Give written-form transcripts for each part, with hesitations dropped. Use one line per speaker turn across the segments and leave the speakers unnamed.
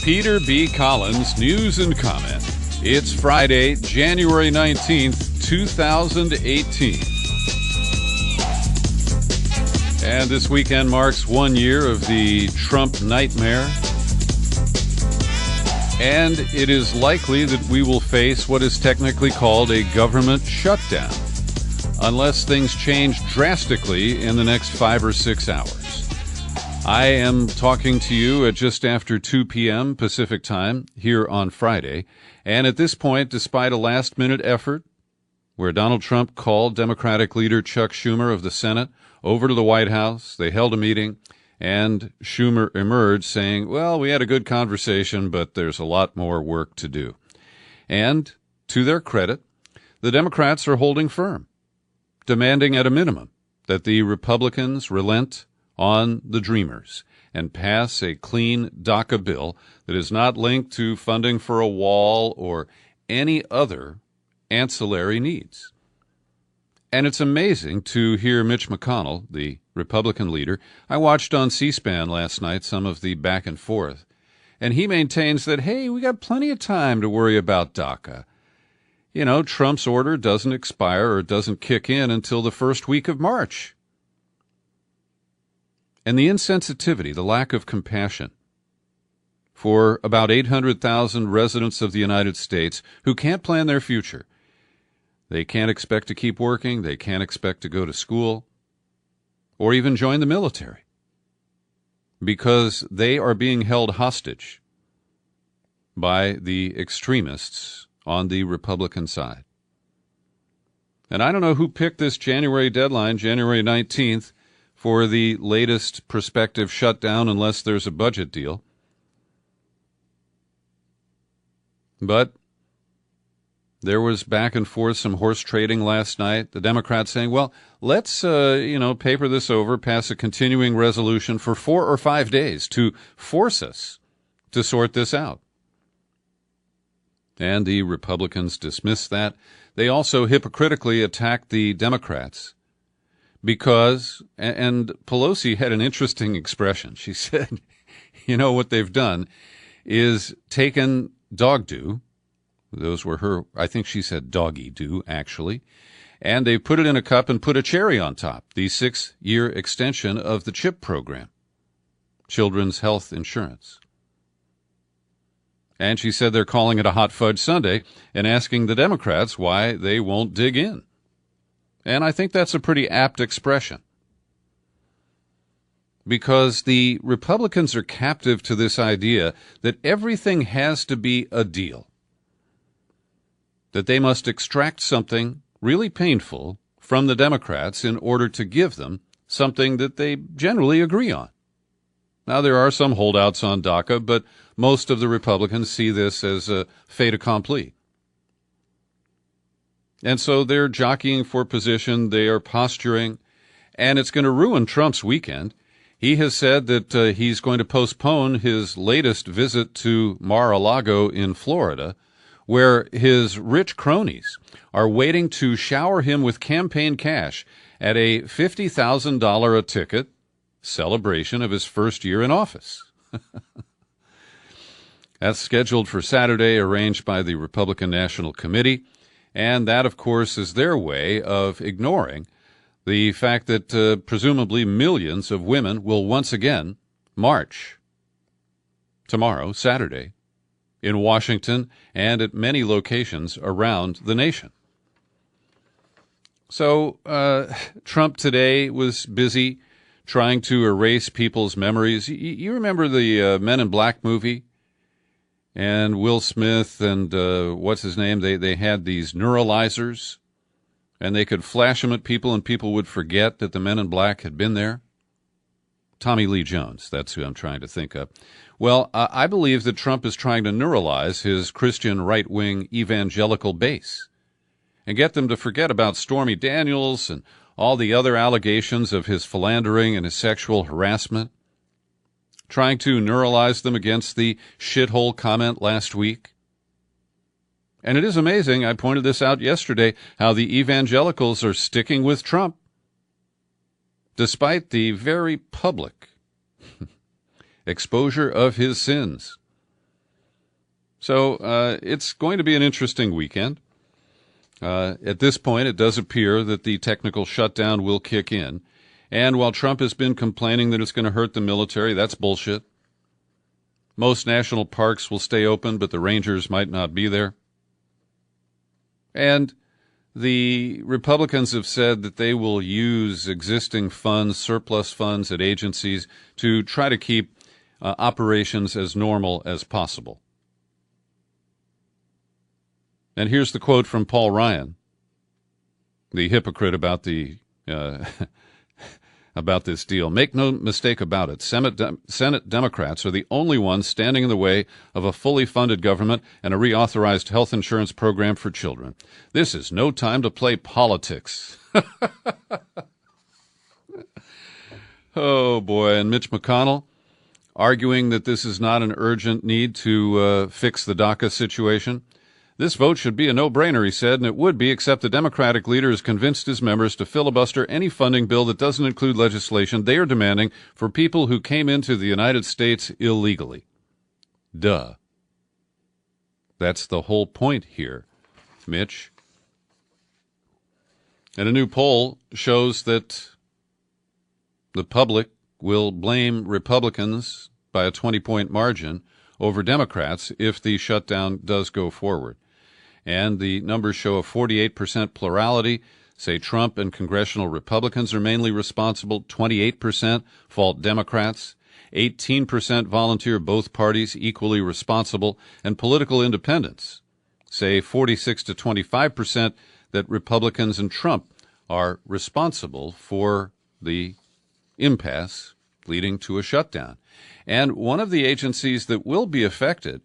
Peter B. Collins, News and Comment. It's Friday, January 19th, 2018. And this weekend marks 1 year of the Trump nightmare. And it is likely that we will face what is technically called a government shutdown, unless things change drastically in the next 5 or 6 hours. I am talking to you at just after 2 p.m. Pacific time here on Friday. And at this point, despite a last-minute effort where Donald Trump called Democratic leader Chuck Schumer of the Senate over to the White House, they held a meeting, and Schumer emerged saying, well, we had a good conversation, but there's a lot more work to do. And to their credit, the Democrats are holding firm, demanding at a minimum that the Republicans relent on the Dreamers and pass a clean DACA bill that is not linked to funding for a wall or any other ancillary needs. And it's amazing to hear Mitch McConnell, the Republican leader. I watched on C-SPAN last night some of the back and forth, and he maintains that, hey, we got plenty of time to worry about DACA. You know, Trump's order doesn't expire or doesn't kick in until the first week of March. And the insensitivity, the lack of compassion for about 800,000 residents of the United States who can't plan their future. They can't expect to keep working. They can't expect to go to school or even join the military because they are being held hostage by the extremists on the Republican side. And I don't know who picked this January deadline, January 19th, for the latest prospective shutdown unless there's a budget deal. But there was back and forth, some horse trading last night. The Democrats saying, well, let's, paper this over, pass a continuing resolution for 4 or 5 days to force us to sort this out. And the Republicans dismissed that. They also hypocritically attacked the Democrats because, and Pelosi had an interesting expression. She said, what they've done is taken dog do. Those were her, I think she said doggy do, actually. And they put it in a cup and put a cherry on top, the 6-year extension of the CHIP program, Children's Health Insurance. And she said they're calling it a hot fudge sundae and asking the Democrats why they won't dig in. And I think that's a pretty apt expression. Because the Republicans are captive to this idea that everything has to be a deal. That they must extract something really painful from the Democrats in order to give them something that they generally agree on. Now, there are some holdouts on DACA, but most of the Republicans see this as a fait accompli. And so they're jockeying for position, they are posturing, and it's going to ruin Trump's weekend. He has said that he's going to postpone his latest visit to Mar-a-Lago in Florida, where his rich cronies are waiting to shower him with campaign cash at a $50,000 a ticket celebration of his first year in office. That's scheduled for Saturday, arranged by the Republican National Committee. And that, of course, is their way of ignoring the fact that presumably millions of women will once again march tomorrow, Saturday, in Washington and at many locations around the nation. So Trump today was busy trying to erase people's memories. You remember the Men in Black movie? And Will Smith and what's his name? They had these neuralizers, and they could flash them at people, and people would forget that the Men in Black had been there. Tommy Lee Jones, that's who I'm trying to think of. Well, I believe that Trump is trying to neuralize his Christian right-wing evangelical base and get them to forget about Stormy Daniels and all the other allegations of his philandering and his sexual harassment, trying to neuralize them against the shithole comment last week. And it is amazing, I pointed this out yesterday, how the evangelicals are sticking with Trump, despite the very public exposure of his sins. So it's going to be an interesting weekend. At this point, it does appear that the technical shutdown will kick in. And while Trump has been complaining that it's going to hurt the military, that's bullshit. Most national parks will stay open, but the rangers might not be there. And the Republicans have said that they will use existing funds, surplus funds at agencies, to try to keep operations as normal as possible. And here's the quote from Paul Ryan, the hypocrite about the about this deal. Make no mistake about it. Senate Democrats are the only ones standing in the way of a fully funded government and a reauthorized health insurance program for children. This is no time to play politics. Oh, boy. And Mitch McConnell arguing that this is not an urgent need to fix the DACA situation. This vote should be a no-brainer, he said, and it would be, except the Democratic leader has convinced his members to filibuster any funding bill that doesn't include legislation they are demanding for people who came into the United States illegally. Duh. That's the whole point here, Mitch. And a new poll shows that the public will blame Republicans by a 20-point margin over Democrats if the shutdown does go forward. And the numbers show a 48% plurality, say Trump and congressional Republicans are mainly responsible, 28% fault Democrats, 18% volunteer both parties equally responsible, and political independents say 46 to 25% that Republicans and Trump are responsible for the impasse leading to a shutdown. And one of the agencies that will be affected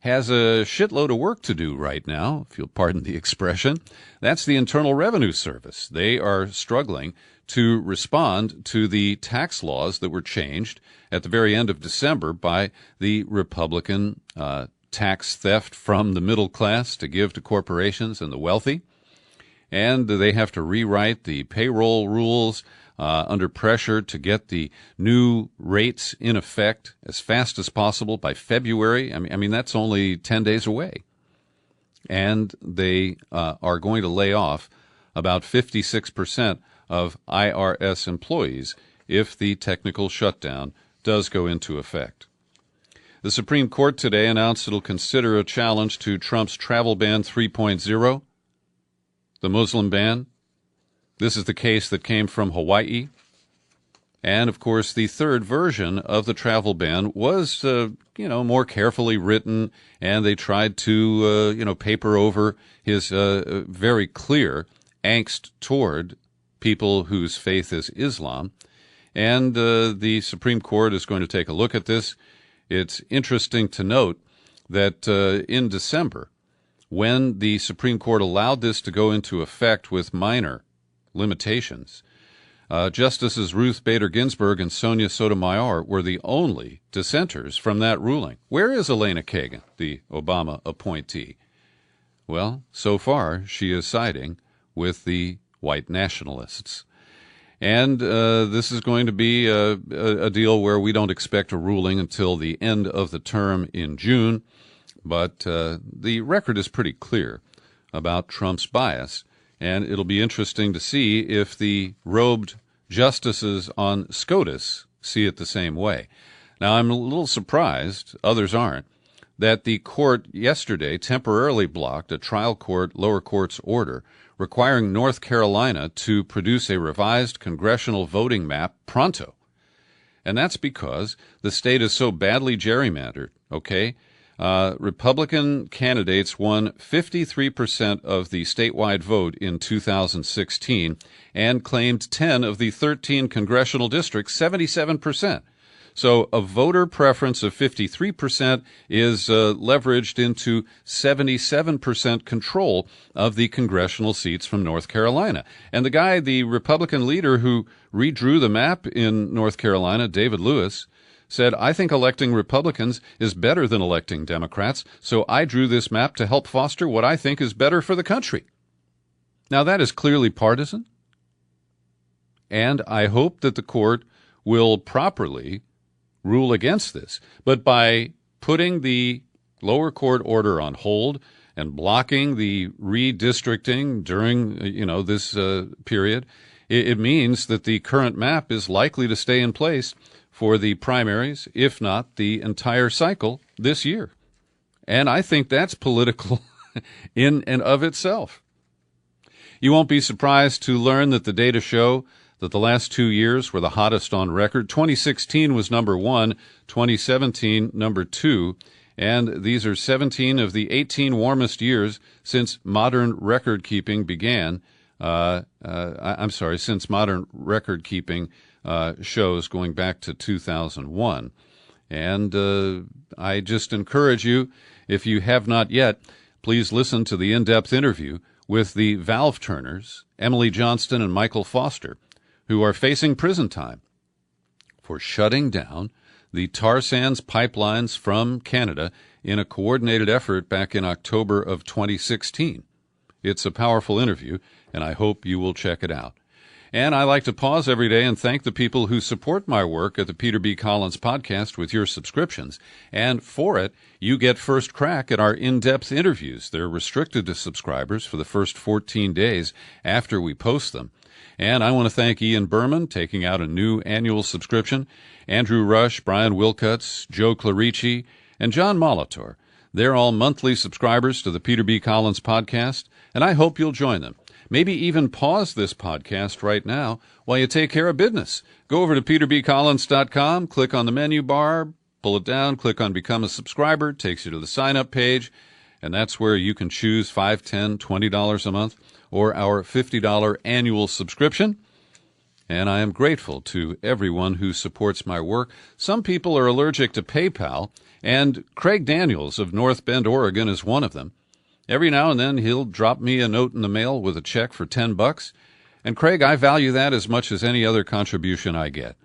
has a shitload of work to do right now, if you'll pardon the expression. That's the Internal Revenue Service. They are struggling to respond to the tax laws that were changed at the very end of December by the Republican tax theft from the middle class to give to corporations and the wealthy. And they have to rewrite the payroll rules under pressure to get the new rates in effect as fast as possible by February. I mean that's only 10 days away. And they are going to lay off about 56% of IRS employees if the technical shutdown does go into effect. The Supreme Court today announced it'll consider a challenge to Trump's travel ban 3.0, the Muslim ban. This is the case that came from Hawaii. And, of course, the third version of the travel ban was, more carefully written, and they tried to, paper over his very clear angst toward people whose faith is Islam. And the Supreme Court is going to take a look at this. It's interesting to note that in December, when the Supreme Court allowed this to go into effect with minor limitations, Justices Ruth Bader Ginsburg and Sonia Sotomayor were the only dissenters from that ruling. Where is Elena Kagan, the Obama appointee? Well, so far she is siding with the white nationalists. And this is going to be a deal where we don't expect a ruling until the end of the term in June. But the record is pretty clear about Trump's bias. And it'll be interesting to see if the robed justices on SCOTUS see it the same way. Now, I'm a little surprised, others aren't, that the court yesterday temporarily blocked a trial court, lower court's order requiring North Carolina to produce a revised congressional voting map pronto. And that's because the state is so badly gerrymandered, okay? Republican candidates won 53% of the statewide vote in 2016 and claimed 10 of the 13 congressional districts, 77%. So a voter preference of 53% is leveraged into 77% control of the congressional seats from North Carolina. And the guy, the Republican leader who redrew the map in North Carolina, David Lewis, said, I think electing Republicans is better than electing Democrats, so I drew this map to help foster what I think is better for the country. Now, that is clearly partisan, and I hope that the court will properly rule against this. But by putting the Lower court order on hold and blocking the redistricting during, this period. It means that the current map is likely to stay in place for the primaries, if not the entire cycle this year. And I think that's political in and of itself. You won't be surprised to learn that the data show that the last 2 years were the hottest on record. 2016 was number 1, 2017 number 2, and these are 17 of the 18 warmest years since modern record keeping began. Since modern record keeping shows going back to 2001. And I just encourage you, if you have not yet, please listen to the in-depth interview with the valve turners, Emily Johnston and Michael Foster, who are facing prison time for shutting down the tar sands pipelines from Canada in a coordinated effort back in October of 2016. It's a powerful interview, and I hope you will check it out. And I like to pause every day and thank the people who support my work at the Peter B. Collins Podcast with your subscriptions. And for it, you get first crack at our in-depth interviews. They're restricted to subscribers for the first 14 days after we post them. And I want to thank Ian Berman, taking out a new annual subscription, Andrew Rush, Brian Wilcuts, Joe Clarici, and John Molitor. They're all monthly subscribers to the Peter B. Collins Podcast, and I hope you'll join them. Maybe even pause this podcast right now while you take care of business. Go over to peterbcollins.com, click on the menu bar, pull it down, click on Become a Subscriber, takes you to the sign-up page, and that's where you can choose $5, $10, $20 a month or our $50 annual subscription. And I am grateful to everyone who supports my work. Some people are allergic to PayPal, and Craig Daniels of North Bend, Oregon is one of them. Every now and then he'll drop me a note in the mail with a check for $10. And Craig, I value that as much as any other contribution I get.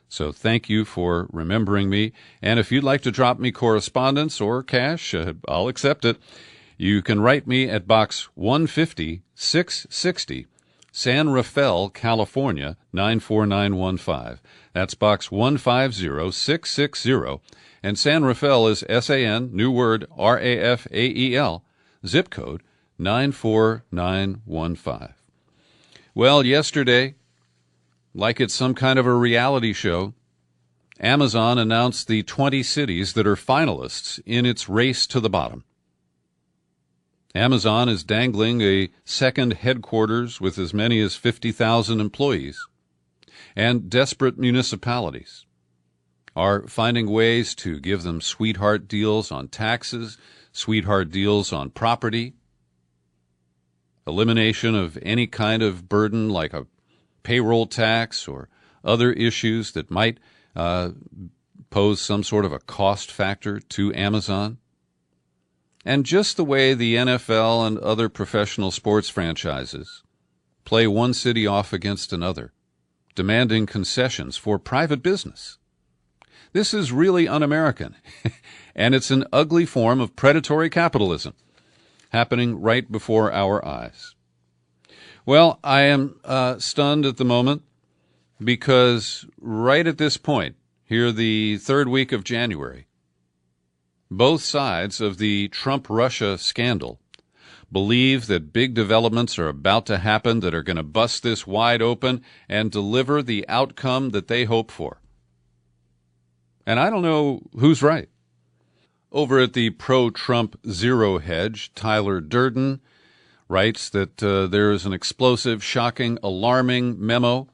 So thank you for remembering me. And if you'd like to drop me correspondence or cash, I'll accept it. You can write me at Box 150, 660, San Rafael, California, 94915. That's Box 150660. And San Rafael is S-A-N, new word, R-A-F-A-E-L. Zip code 94915. Well, yesterday, like it's some kind of a reality show, Amazon announced the 20 cities that are finalists in its race to the bottom. Amazon is dangling a second headquarters with as many as 50,000 employees, and desperate municipalities are finding ways to give them sweetheart deals on taxes, sweetheart deals on property, elimination of any kind of burden like a payroll tax or other issues that might pose some sort of a cost factor to Amazon. And just the way the NFL and other professional sports franchises play one city off against another, demanding concessions for private business. This is really un-American, and it's an ugly form of predatory capitalism happening right before our eyes. Well, I am stunned at the moment because right at this point, here the third week of January, both sides of the Trump-Russia scandal believe that big developments are about to happen that are going to bust this wide open and deliver the outcome that they hope for. And I don't know who's right. Over at the pro-Trump Zero Hedge, Tyler Durden writes that there is an explosive, shocking, alarming memo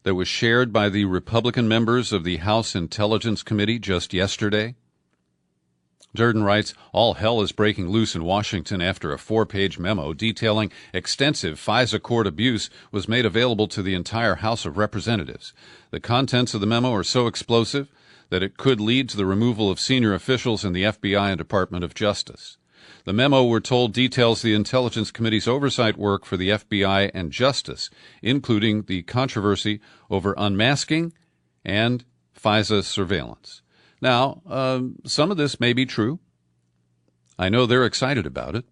that was shared by the Republican members of the House Intelligence Committee just yesterday. Durden writes, all hell is breaking loose in Washington after a 4-page memo detailing extensive FISA court abuse was made available to the entire House of Representatives. The contents of the memo are so explosive that it could lead to the removal of senior officials in the FBI and Department of Justice. The memo, we're told, details the Intelligence Committee's oversight work for the FBI and Justice, including the controversy over unmasking and FISA surveillance. Now, some of this may be true. I know they're excited about it.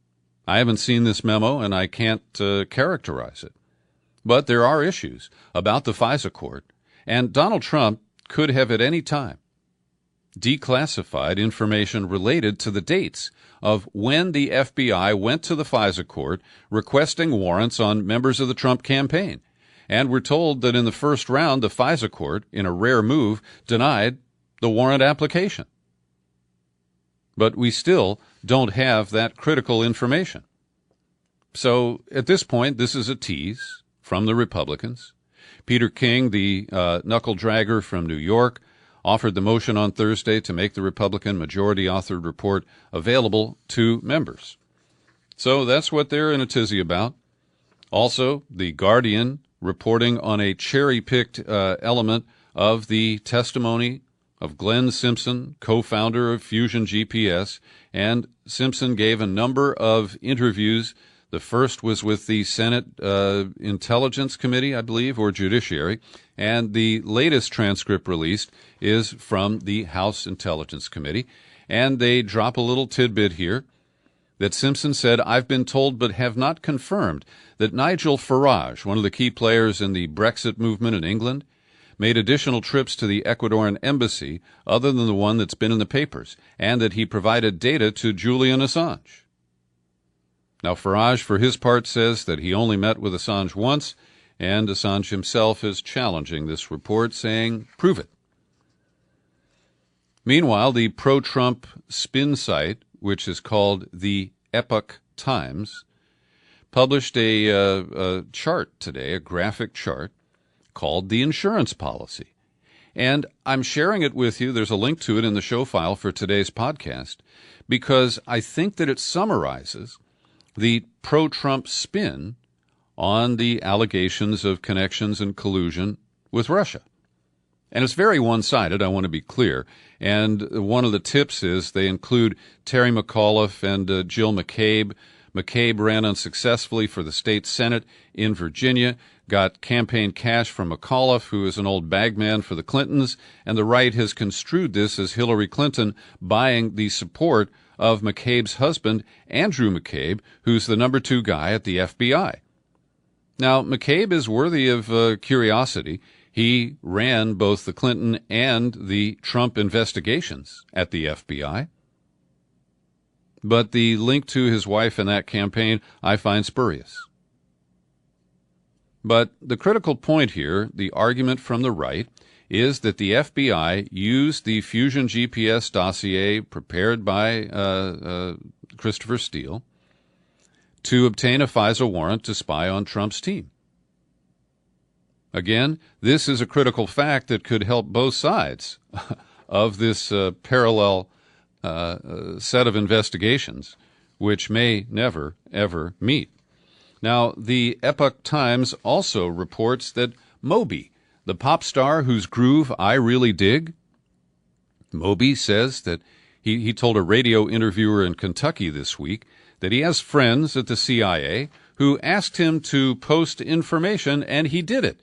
I haven't seen this memo, and I can't characterize it. But there are issues about the FISA court, and Donald Trump could have at any time declassified information related to the dates of when the FBI went to the FISA court requesting warrants on members of the Trump campaign. And we're told that in the first round, the FISA court, in a rare move, denied the warrant application. But we still don't have that critical information. So at this point, this is a tease from the Republicans. Peter King, the knuckle-dragger from New York, offered the motion on Thursday to make the Republican majority-authored report available to members. So that's what they're in a tizzy about. Also, The Guardian reporting on a cherry-picked element of the testimony of Glenn Simpson, co-founder of Fusion GPS, and Simpson gave a number of interviews. The first was with the Senate Intelligence Committee, I believe, or Judiciary, and the latest transcript released is from the House Intelligence Committee, and they drop a little tidbit here that Simpson said, "I've been told but have not confirmed that Nigel Farage, one of the key players in the Brexit movement in England, made additional trips to the Ecuadorian embassy other than the one that's been in the papers, and that he provided data to Julian Assange." Now, Farage, for his part, says that he only met with Assange once, and Assange himself is challenging this report, saying, "Prove it." Meanwhile, the pro-Trump spin site, which is called the Epoch Times, published a chart today, a graphic chart, called The Insurance Policy. And I'm sharing it with you. There's a link to it in the show file for today's podcast, because I think that it summarizes the pro-Trump spin on the allegations of connections and collusion with Russia. And it's very one-sided, I want to be clear. And one of the tips is they include Terry McAuliffe and Jill McCabe. McCabe ran unsuccessfully for the state Senate in Virginia, got campaign cash from McAuliffe, who is an old bagman for the Clintons, and the right has construed this as Hillary Clinton buying the support of McCabe's husband, Andrew McCabe, who's the number 2 guy at the FBI. Now, McCabe is worthy of curiosity. He ran both the Clinton and the Trump investigations at the FBI. But the link to his wife in that campaign I find spurious. But the critical point here, the argument from the right, is that the FBI used the Fusion GPS dossier prepared by Christopher Steele to obtain a FISA warrant to spy on Trump's team. Again, this is a critical fact that could help both sides of this parallel set of investigations, which may never, ever meet. Now, the Epoch Times also reports that Moby, the pop star whose groove I really dig, Moby says that he told a radio interviewer in Kentucky this week that he has friends at the CIA who asked him to post information, and he did it.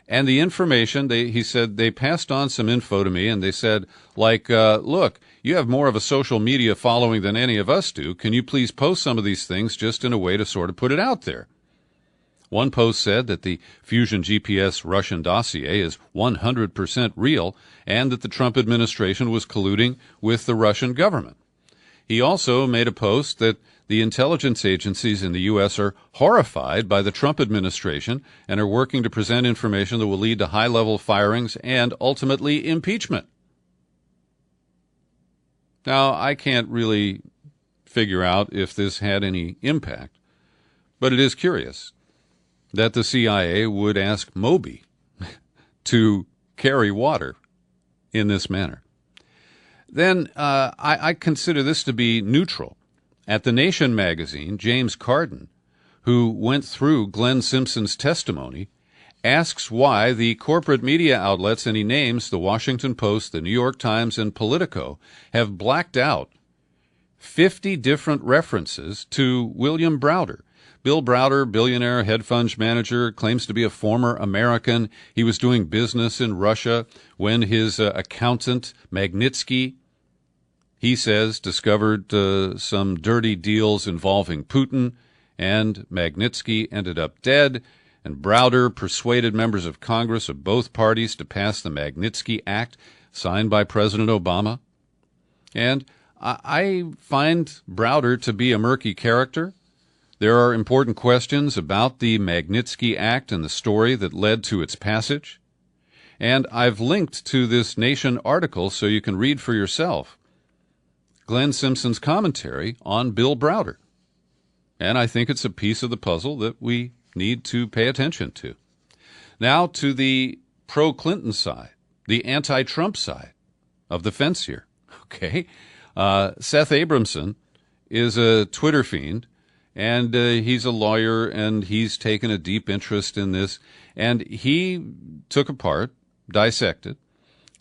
And the information, he said, they passed on some info to me, and they said, like, look, you have more of a social media following than any of us do. Can you please post some of these things just in a way to sort of put it out there? One post said that the Fusion GPS Russian dossier is 100% real and that the Trump administration was colluding with the Russian government. He also made a post that the intelligence agencies in the U.S. are horrified by the Trump administration and are working to present information that will lead to high-level firings and ultimately impeachment. Now, I can't really figure out if this had any impact, but it is curious that the CIA would ask Moby to carry water in this manner. Then I consider this to be neutral. At The Nation magazine, James Carden, who went through Glenn Simpson's testimony, asks why the corporate media outlets, and he names the Washington Post, the New York Times, and Politico, have blacked out 50 different references to William Browder. Bill Browder, billionaire hedge fund manager, claims to be a former American. He was doing business in Russia when his accountant, Magnitsky, he says, discovered some dirty deals involving Putin, and Magnitsky ended up dead, and Browder persuaded members of Congress of both parties to pass the Magnitsky Act, signed by President Obama. And I find Browder to be a murky character. There are important questions about the Magnitsky Act and the story that led to its passage. And I've linked to this Nation article so you can read for yourself Glenn Simpson's commentary on Bill Browder. And I think it's a piece of the puzzle that we need to pay attention to. Now to the pro-Clinton side, the anti-Trump side of the fence here. Okay. Seth Abramson is a Twitter fiend, and he's a lawyer, and he's taken a deep interest in this. And he took apart, dissected,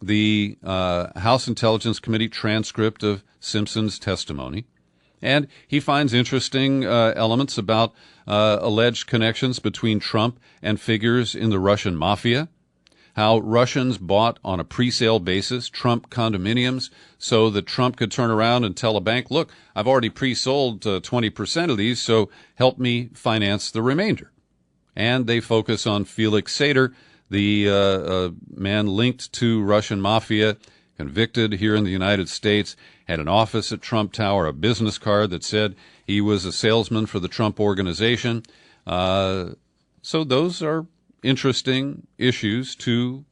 the House Intelligence Committee transcript of Simpson's testimony. And he finds interesting elements about alleged connections between Trump and figures in the Russian mafia, how Russians bought on a pre-sale basis Trump condominiums so that Trump could turn around and tell a bank, look, I've already pre-sold 20% of these, so help me finance the remainder. And they focus on Felix Sater, the man linked to Russian mafia, convicted here in the United States, had an office at Trump Tower, a business card that said he was a salesman for the Trump organization. So those are interesting issues to,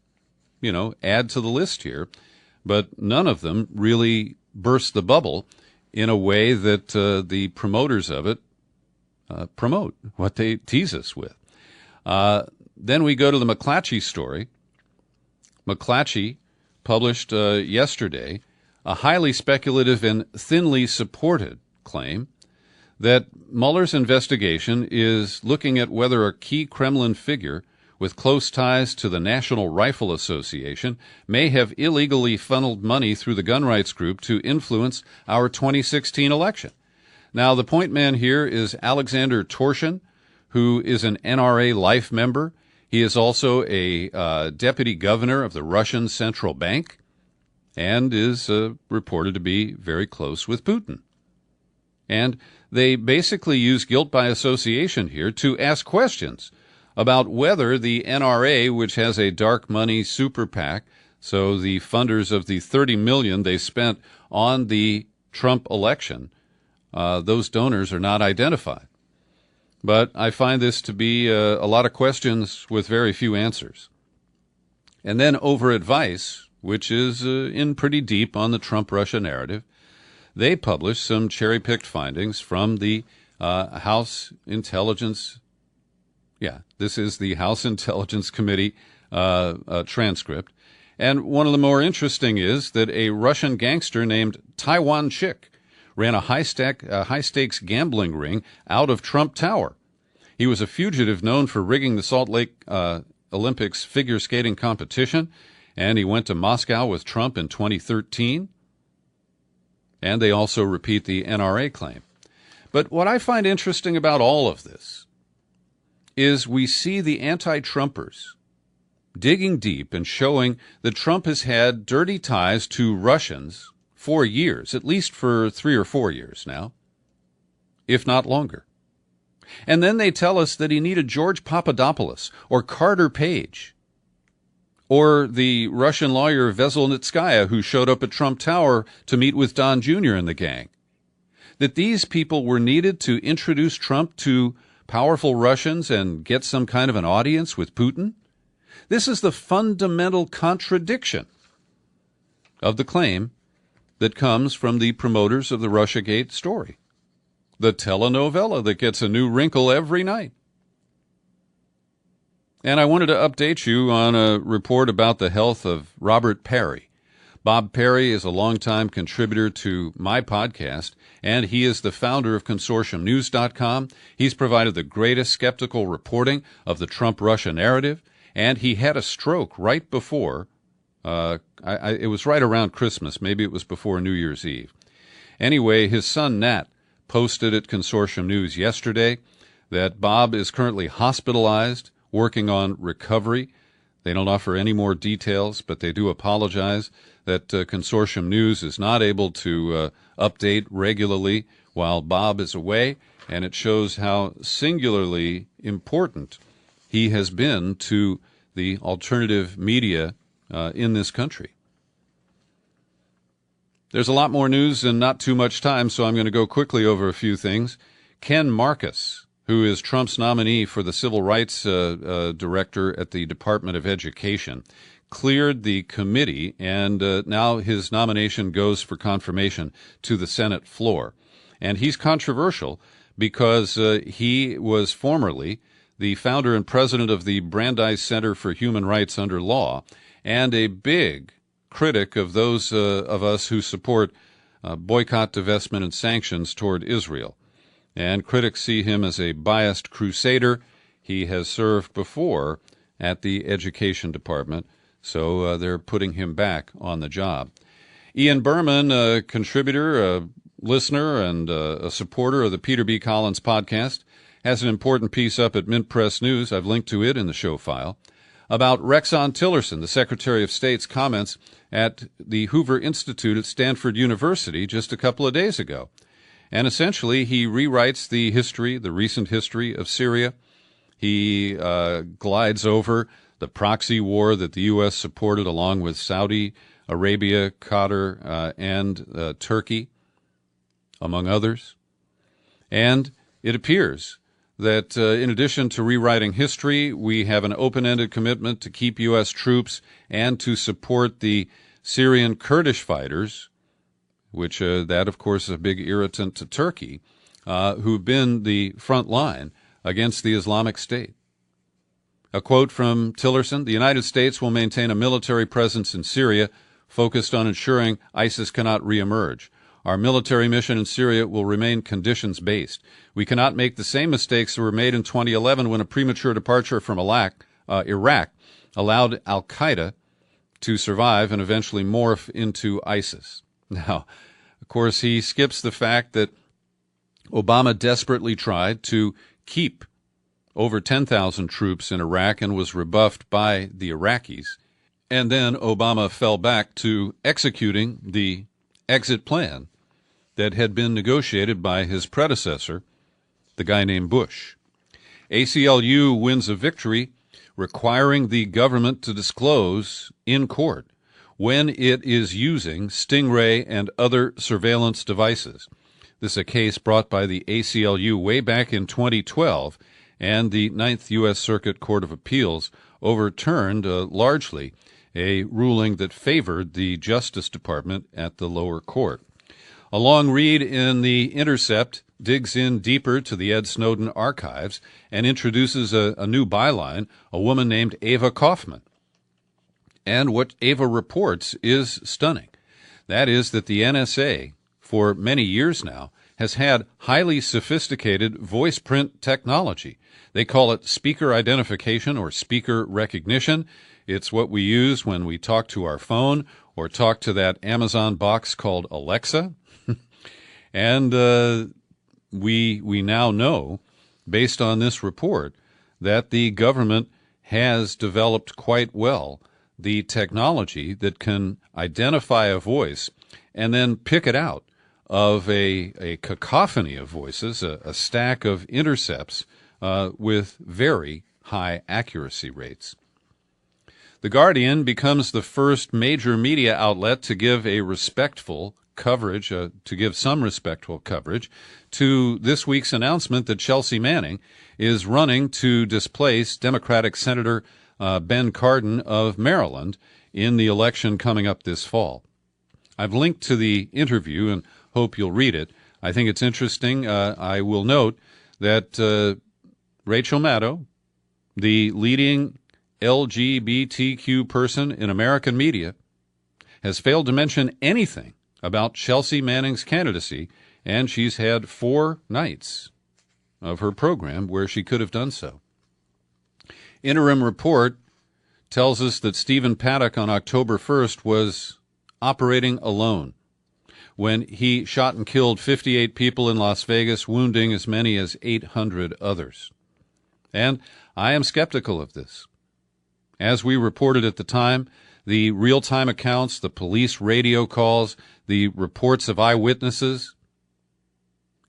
add to the list here. But none of them really burst the bubble in a way that the promoters of it promote, what they tease us with. Then we go to the McClatchy story. McClatchy published yesterday a highly speculative and thinly supported claim that Mueller's investigation is looking at whether a key Kremlin figure with close ties to the National Rifle Association may have illegally funneled money through the gun rights group to influence our 2016 election. Now, the point man here is Alexander Torshin, who is an NRA life member. He is also a deputy governor of the Russian Central Bank and is reported to be very close with Putin. And they basically use guilt by association here to ask questions about whether the NRA, which has a dark money super PAC, so the funders of the $30 million they spent on the Trump election, those donors are not identified. But I find this to be a lot of questions with very few answers. And then over at Vice, which is in pretty deep on the Trump-Russia narrative, they published some cherry-picked findings from the House Intelligence. Yeah, this is the House Intelligence Committee transcript. And one of the more interesting is that a Russian gangster named Taiwan Chick ran a high-stakes gambling ring out of Trump Tower. He was a fugitive known for rigging the Salt Lake Olympics figure skating competition, and he went to Moscow with Trump in 2013. And they also repeat the NRA claim. But what I find interesting about all of this is we see the anti-Trumpers digging deep and showing that Trump has had dirty ties to Russians for years, at least for 3 or 4 years now, if not longer. And then they tell us that he needed George Papadopoulos or Carter Page or the Russian lawyer Veselnitskaya who showed up at Trump Tower to meet with Don Jr. and the gang. That these people were needed to introduce Trump to powerful Russians and get some kind of an audience with Putin. This is the fundamental contradiction of the claim that comes from the promoters of the Russiagate story, the telenovela that gets a new wrinkle every night. And I wanted to update you on a report about the health of Robert Perry. Bob Perry is a longtime contributor to my podcast, and he is the founder of ConsortiumNews.com. He's provided the greatest skeptical reporting of the Trump-Russia narrative, and he had a stroke right before, it was right around Christmas, maybe it was before New Year's Eve. Anyway, his son Nat posted at Consortium News yesterday that Bob is currently hospitalized, working on recovery. They don't offer any more details, but they do apologize that Consortium News is not able to update regularly while Bob is away, and it shows how singularly important he has been to the alternative media in this country. There's a lot more news and not too much time, so I'm going to go quickly over a few things. Ken Marcus, who is Trump's nominee for the Civil Rights Director at the Department of Education, cleared the committee, and now his nomination goes for confirmation to the Senate floor. And he's controversial because he was formerly the founder and president of the Brandeis Center for Human Rights Under Law, and a big critic of those of us who support boycott, divestment, and sanctions toward Israel. And critics see him as a biased crusader. He has served before at the Education Department, so they're putting him back on the job. Ian Berman, a contributor, a listener, and a supporter of the Peter B. Collins podcast, has an important piece up at Mint Press News. I've linked to it in the show file, about Rexon Tillerson, the Secretary of State's comments at the Hoover Institute at Stanford University just a couple of days ago. And essentially, he rewrites the history, the recent history of Syria. He glides over the proxy war that the U.S. supported along with Saudi Arabia, Qatar, and Turkey, among others. And it appears that in addition to rewriting history, we have an open-ended commitment to keep U.S. troops and to support the Syrian Kurdish fighters, which that, of course, is a big irritant to Turkey, who've been the front line against the Islamic State. A quote from Tillerson: "The United States will maintain a military presence in Syria focused on ensuring ISIS cannot reemerge. Our military mission in Syria will remain conditions-based. We cannot make the same mistakes that were made in 2011 when a premature departure from Iraq allowed al-Qaeda to survive and eventually morph into ISIS." Now, of course, he skips the fact that Obama desperately tried to keep over 10,000 troops in Iraq and was rebuffed by the Iraqis. And then Obama fell back to executing the exit plan that had been negotiated by his predecessor, the guy named Bush. ACLU wins a victory requiring the government to disclose in court when it is using Stingray and other surveillance devices. This is a case brought by the ACLU way back in 2012, and the Ninth U.S. Circuit Court of Appeals overturned largely a ruling that favored the Justice Department at the lower court. A long read in The Intercept digs in deeper to the Ed Snowden archives and introduces a new byline, a woman named Ava Kaufman. And what Ava reports is stunning. That is that the NSA, for many years now, has had highly sophisticated voice print technology. They call it speaker identification or speaker recognition. It's what we use when we talk to our phone or talk to that Amazon box called Alexa. And we now know, based on this report, that the government has developed quite well the technology that can identify a voice and then pick it out of a cacophony of voices, a stack of intercepts with very high accuracy rates. The Guardian becomes the first major media outlet to give a respectful coverage, to give some respectful coverage to this week's announcement that Chelsea Manning is running to displace Democratic Senator Ben Cardin of Maryland in the election coming up this fall. I've linked to the interview and hope you'll read it. I think it's interesting. I will note that Rachel Maddow, the leading LGBTQ person in American media, has failed to mention anything about Chelsea Manning's candidacy, and she's had 4 nights of her program where she could have done so. Interim report tells us that Stephen Paddock on October 1st was operating alone when he shot and killed 58 people in Las Vegas, wounding as many as 800 others. And I am skeptical of this. As we reported at the time, the real-time accounts, the police radio calls, the reports of eyewitnesses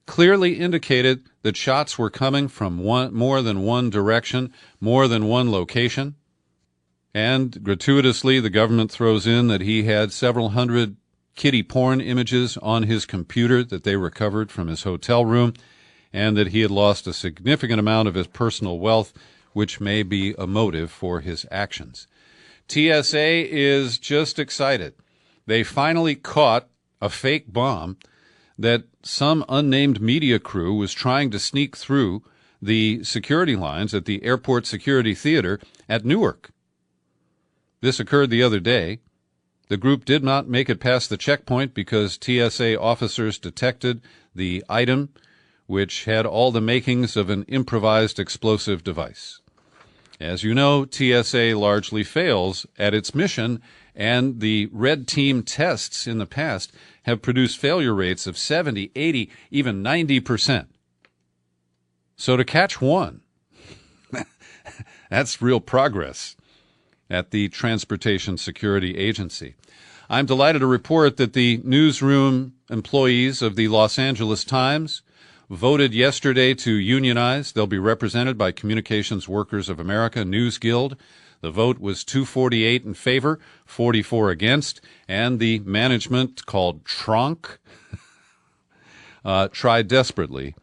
clearly indicated that shots were coming from more than one direction, more than one location. And gratuitously, the government throws in that he had several hundred kiddie porn images on his computer that they recovered from his hotel room, and that he had lost a significant amount of his personal wealth, which may be a motive for his actions. TSA is just excited. They finally caught a fake bomb that some unnamed media crew was trying to sneak through the security lines at the Airport Security Theater at Newark. This occurred the other day. The group did not make it past the checkpoint because TSA officers detected the item, which had all the makings of an improvised explosive device. As you know, TSA largely fails at its mission, and the red team tests in the past have produced failure rates of 70, 80, even 90%. So to catch one, that's real progress at the Transportation Security Agency. I'm delighted to report that the newsroom employees of the Los Angeles Times voted yesterday to unionize. They'll be represented by Communications Workers of America News Guild. The vote was 248 in favor, 44 against, and the management, called Tronc, tried desperately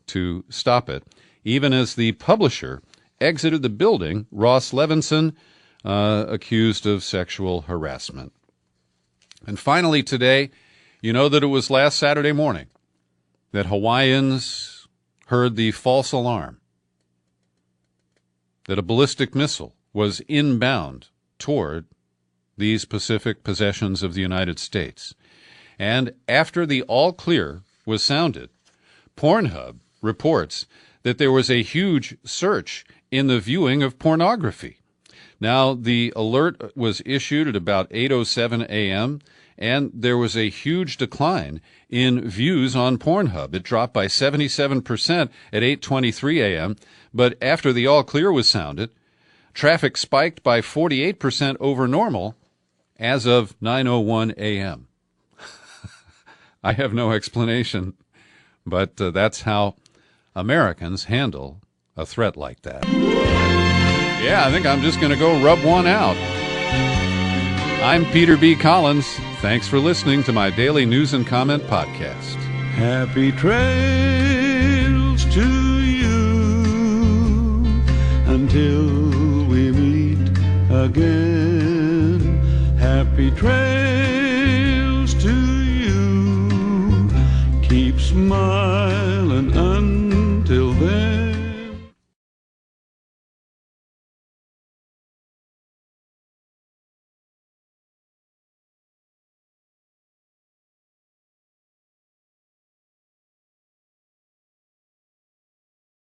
to stop it. Even as the publisher exited the building, Ross Levinson, accused of sexual harassment. And finally today, you know that it was last Saturday morning that Hawaiians heard the false alarm that a ballistic missile was inbound toward these Pacific possessions of the United States. And after the all clear was sounded, Pornhub reports that there was a huge surge in the viewing of pornography. Now, the alert was issued at about 8:07 a.m., and there was a huge decline in views on Pornhub. It dropped by 77% at 8:23 a.m., but after the all clear was sounded, traffic spiked by 48% over normal as of 9:01 a.m. I have no explanation, but that's how Americans handle a threat like that. Yeah, I think I'm just going to go rub one out. I'm Peter B. Collins. Thanks for listening to my daily news and comment podcast.
Happy trails to you until we meet again. Happy trails to you. Keep smiling